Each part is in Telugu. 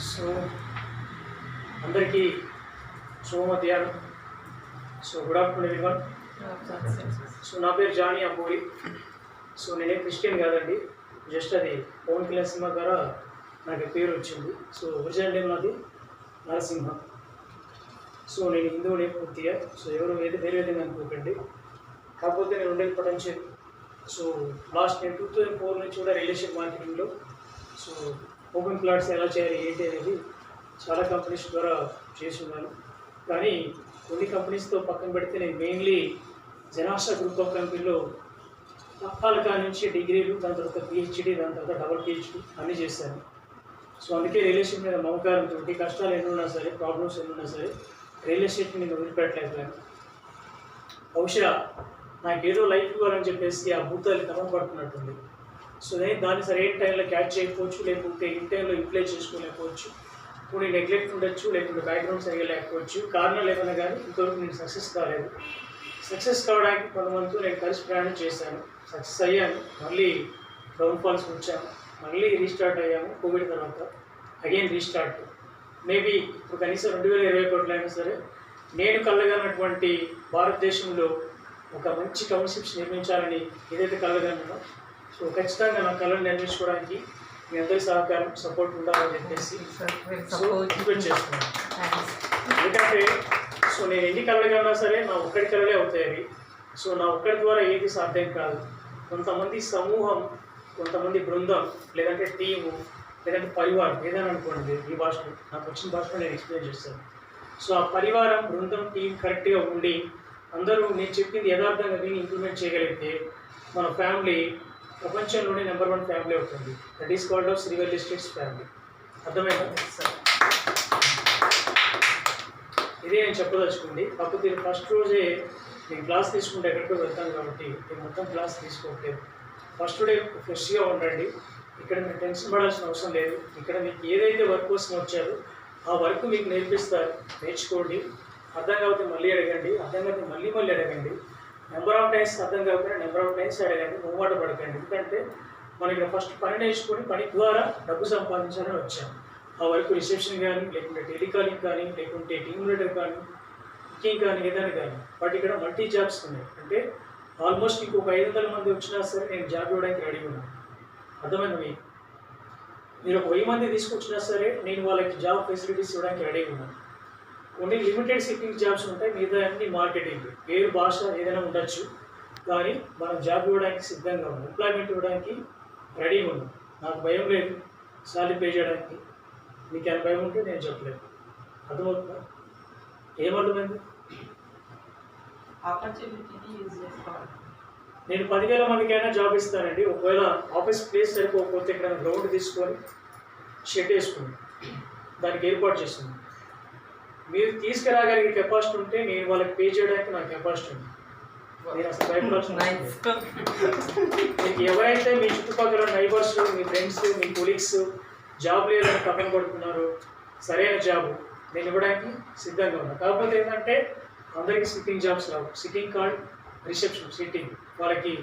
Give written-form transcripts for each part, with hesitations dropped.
సో అందరికీ శుభ మధ్యాహ్నం. So good afternoon everyone. So నా పేరు జానీ అబ్బోరి. సో నేనేం క్రిస్టియన్ కాదండి, జస్ట్ అది పవన్ కళ్యాణ్ సినిమా ద్వారా నాకు పేరు వచ్చింది. సో ఒరిజినల్ నేమ్ నాది నరసింహ. సో నేను హిందువునే పూర్తిగా. సో ఎవరు వేరే విధంగా అనుకోకండి. కాకపోతే నేను ఉండేది పొటెన్షియల్. సో లాస్ట్ నేను 2004 నుంచి కూడా రియల్ ఎస్టేట్ మార్కెటింగ్లో సో ఓపెన్ ప్లాట్స్ ఎలా చేయాలి ఏంటి అనేది చాలా కంపెనీస్ ద్వారా చేస్తున్నాను. కానీ కొన్ని కంపెనీస్తో పక్కన పెడితే నేను మెయిన్లీ జనాషా గ్రూప్ ఆఫ్ కంపెనీలో తప్పాల నుంచి డిగ్రీలు, దాని తర్వాత పిహెచ్డి, దాని తర్వాత డబుల్ పిహెచ్డి అన్నీ చేశాను. సో అందుకే రియల్ ఎస్టేట్ మీద మమకారంతో కష్టాలు ఎన్నున్నా సరే, ప్రాబ్లమ్స్ ఎన్నున్నా సరే రియల్ ఎస్టేట్ని నేను వదిలిపెట్టలేకపోయాను. బహుశా నాకేదో లైఫ్ ఇవ్వాలని చెప్పేసి ఆ భూతాలు క్రమం పడుతున్నట్టుంది. సో నేను దాన్ని సరైన టైంలో క్యాచ్ చేయకపోవచ్చు, లేకపోతే ఇన్ టైంలో ఇంప్లై చేసుకోలేకపోవచ్చు, ఇప్పుడు నెగ్లెక్ట్ ఉండొచ్చు, లేకుంటే బ్యాక్గ్రౌండ్ సరిగా లేకపోవచ్చు. కారణాలు ఏమన్నా కానీ ఇంతవరకు నేను సక్సెస్ కాలేదు. సక్సెస్ కావడానికి కొంతమందితో నేను కలిసి ప్రయాణం చేశాను, సక్సెస్ అయ్యాను, మళ్ళీ డౌన్ఫాల్స్ వచ్చాను, మళ్ళీ రీస్టార్ట్ అయ్యాము. కోవిడ్ తర్వాత అగైన్ రీస్టార్ట్. మేబీ ఇప్పుడు కనీసం 2021 అయినా సరే నేను కలగనటువంటి భారతదేశంలో ఒక మంచి టౌన్షిప్స్ నిర్మించాలని ఏదైతే కలగన్నానో, సో ఖచ్చితంగా నా కళను నిర్మించుకోవడానికి మీ అందరి సహకారం, సపోర్ట్ ఉండాలని చెప్పేసి సో రిక్వెస్ట్ చేస్తున్నాను. ఎందుకంటే సో నేను ఎన్ని కలగన్నా సరే నా ఒక్కడి కళలే అవుతాయి. సో నా ఒక్కడి ద్వారా ఏది సాధ్యం కాదు. కొంతమంది సమూహం, కొంతమంది బృందం, లేదంటే టీము, లేదంటే పరివారం ఏదైనా అనుకోండి. ఈ భాషలో నాకు వచ్చిన భాషలో నేను ఎక్స్ప్లెయిన్ చేస్తాను. సో ఆ పరివారం, బృందం, టీం కరెక్ట్గా ఉండి అందరూ నేను చెప్పింది యథార్థంగా విని ఇంప్లిమెంట్ చేయగలిగితే మన ఫ్యామిలీ ప్రపంచంలోనే నెంబర్ 1 ఫ్యామిలీ అవుతుంది. That is called of Srivalli estates family. అర్థమైందా? ఇదే నేను చెప్పదలుచుకుంది. కాకపోతే ఫస్ట్ రోజే నేను క్లాస్ తీసుకుంటే ఎక్కడికో వెళ్తాను కాబట్టి నేను మొత్తం క్లాస్ తీసుకోవట్లేదు. ఫస్ట్ డే ఫ్రెష్గా ఉండండి. ఇక్కడ మీరు టెన్షన్ పడాల్సిన అవసరం లేదు. ఇక్కడ మీకు ఏదైతే వర్క్ కోసం వచ్చారో ఆ వర్క్ మీకు నేర్పిస్తారు, నేర్చుకోండి. అర్థం కాకపోతే మళ్ళీ అడగండి, అర్థం కాకపోతే మళ్ళీ అడగండి. నెంబర్ ఆఫ్ టైమ్స్ అర్థం కాకపోతే నెంబర్ ఆఫ్ టైమ్స్ అడగండి, మూమాట పడకండి. ఎందుకంటే మనం ఇక్కడ ఫస్ట్ పని నేర్చుకొని పని ద్వారా డబ్బు సంపాదించాలని వచ్చాం. ఆ వర్క్ రిసెప్షన్ కానీ, లేకుంటే టెలికాలింగ్ కానీ, లేకుంటే టీమ్ లీడర్ కానీ, కుకింగ్ కానీ, ఏదైనా కానీ. బట్ ఇక్కడ మల్టీ జాబ్స్ ఉన్నాయి. అంటే ఆల్మోస్ట్ ఇంకొక 500 మంది వచ్చినా సరే నేను జాబ్ ఇవ్వడానికి రెడీ ఉన్నాను. అర్థమైంది మీకు? మీరు ఒక 1000 మంది తీసుకొచ్చినా సరే నేను వాళ్ళకి జాబ్ ఫెసిలిటీస్ ఇవ్వడానికి రెడీ ఉన్నాను. కొన్ని లిమిటెడ్ సిట్టింగ్ జాబ్స్ ఉంటాయి, మిగతా అన్ని మార్కెటింగ్, పేరు భాష ఏదైనా ఉండొచ్చు. కానీ మనం జాబ్ ఇవ్వడానికి సిద్ధంగా ఉన్నాం, ఎంప్లాయ్మెంట్ ఇవ్వడానికి రెడీగా ఉన్నాం. నాకు భయం లేదు సాలరీ పే చేయడానికి. మీకు ఎంత భయం ఉంటే నేను చెప్పలేదు. అర్థమవుతుందా? ఏమర్థమైంది? నేను 10,000 మందికైనా జాబ్ ఇస్తానండి. ఒకవేళ ఆఫీస్ ప్లేస్ సరిపోకపోతే ఇక్కడ గ్రౌండ్ తీసుకొని షెడ్ వేసుకుని దానికి ఏర్పాటు చేస్తుంది. మీరు తీసుకురాగలిగే కెపాసిటీ ఉంటే నేను వాళ్ళకి పే చేయడానికి నాకు కెపాసిటీ ఉంది. నేను అసలు భయపడాల్సిన మీకు ఎవరైతే మీ చుట్టుపక్కల నైబర్స్, మీ ఫ్రెండ్స్, మీ కొలీగ్స్ జాబ్ లేదని పక్కన పడుతున్నారు, సరైన జాబ్ నేను ఇవ్వడానికి సిద్ధంగా ఉన్నాను. కాకపోతే ఏంటంటే అందరికీ సిట్టింగ్ జాబ్స్ రావు. సిట్టింగ్ కార్డ్, రిసెప్షన్ సిట్టింగ్, వాళ్ళకి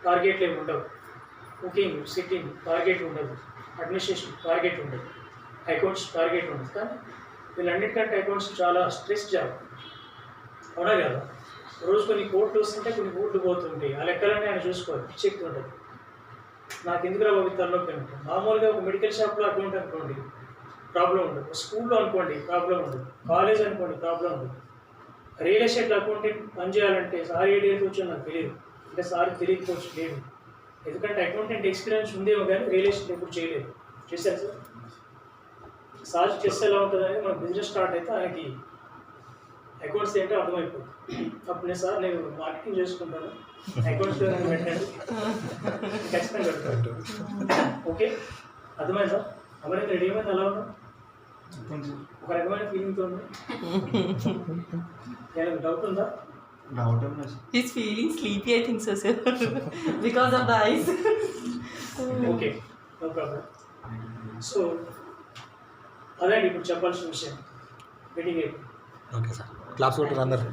టార్గెట్లు ఏమి ఉండవు. కుకింగ్ సిట్టింగ్ టార్గెట్ ఉండదు, అడ్మినిస్ట్రేషన్ టార్గెట్ ఉండదు, అకౌంట్స్ టార్గెట్ ఉండదు. కానీ వీళ్ళన్నిటికంటే అకౌంట్స్ చాలా స్ట్రెస్ జాబ్. అవునా కదా? రోజు కొన్ని కోట్లు వస్తుంటే కొన్ని కోట్లు పోతుంటాయి. ఆ లెక్కలన్నీ ఆయన చూసుకోవాలి, పిచ్చెక్కి ఉంటుంది. నాకు ఎందుకు బాబు తలనొప్పి ఉంటుంది. మామూలుగా ఒక మెడికల్ షాప్లో అకౌంట్ అనుకోండి ప్రాబ్లం ఉండదు, స్కూల్లో అనుకోండి ప్రాబ్లం ఉండదు, కాలేజ్ అనుకోండి ప్రాబ్లం ఉండదు. రియల్ ఎస్టేట్లో అకౌంటెంట్ పనిచేయాలంటే సార్ ఏ డేట్ వచ్చో నాకు తెలియదు, అంటే సార్ తెలియకపోవచ్చు, లేదు. ఎందుకంటే అకౌంటెంట్ ఎక్స్పీరియన్స్ ఉందేమో కానీ రియల్ ఎస్టేట్ ఎప్పుడు చేయలేదు. చేశారు సార్. సార్ చెస్ ఎలా ఉంటుందని మన బిజినెస్ స్టార్ట్ అయితే ఆయనకి అకౌంట్స్ ఏంటో అర్థమైపోతుంది. అప్పుడు నేను మార్కెటింగ్ చేసుకుంటాను, అకౌంట్స్ పెట్టండి, ఖచ్చితంగా పెడతాను. ఓకే, అర్థమైంది సార్? అమరేంద్ర రెడీ ఏమైంది? అలా ఉన్నా ఒక రకమైన ఫీలింగ్తో ఉంది. ఏమైనా డౌట్ ఉందా? He's feeling sleepy, I think so, sir. Because of the eyes. Okay, no problem. So, అదే ఇప్పుడు చెప్పాల్సిన విషయం. మీటింగ్ ఓకే సార్, క్లాప్స్ కొట్టారు అందరు.